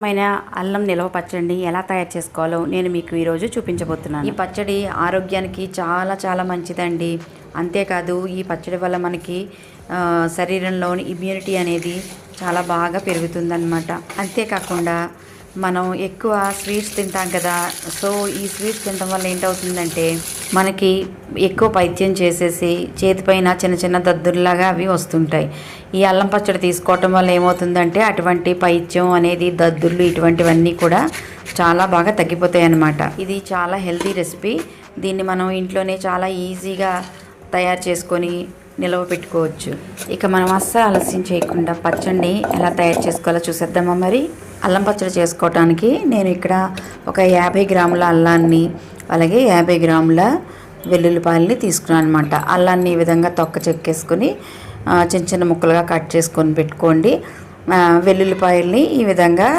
మైన అల్లం నిల్వ పచ్చడిని ఎలా తయారు చేసుకోవాలో నేను మీకు ఈరోజు చూపించబోతున్నాను. ఈ పచ్చడి ఆరోగ్యానికి చాలా చాలా మంచిదండి. అంతేకాదు ఈ పచ్చడి వల్ల మనకి శరీరంలోని ఇమ్యూనిటీ అనేది చాలా బాగా పెరుగుతుందన్నమాట. అంతేకాకుండా మనం ఎక్కువ స్వీట్స్ తింటాం కదా. సో ఈ స్వీట్స్ తినడం వల్ల ఏంటవుతుందంటే మనకి ఎక్కువ పైత్యం చేసేసి చేతిపైన చిన్న చిన్న దద్దుర్లాగా అవి వస్తుంటాయి. ఈ అల్లం పచ్చడి తీసుకోవటం వల్ల ఏమవుతుందంటే అటువంటి పైత్యం అనేది దద్దుర్లు ఇటువంటివన్నీ కూడా చాలా బాగా తగ్గిపోతాయి అన్నమాట. ఇది చాలా హెల్తీ రెసిపీ. దీన్ని మనం ఇంట్లోనే చాలా ఈజీగా తయారు చేసుకొని నిల్వ పెట్టుకోవచ్చు. ఇక మనం అస్సలు ఆలస్యం చేయకుండా పచ్చడిని ఎలా తయారు చేసుకోవాలో చూసేద్దామా. మరి అల్లం పచ్చడి చేసుకోవటానికి నేను ఇక్కడ ఒక 50 గ్రాముల అల్లాన్ని అలాగే 50 గ్రాముల వెల్లుల్లిపాయలని తీసుకున్నాను అనమాట. అల్లాన్ని ఈ విధంగా తొక్క చెక్కేసుకొని చిన్న చిన్న ముక్కలుగా కట్ చేసుకొని పెట్టుకోండి. వెల్లుల్లిపాయల్ని ఈ విధంగా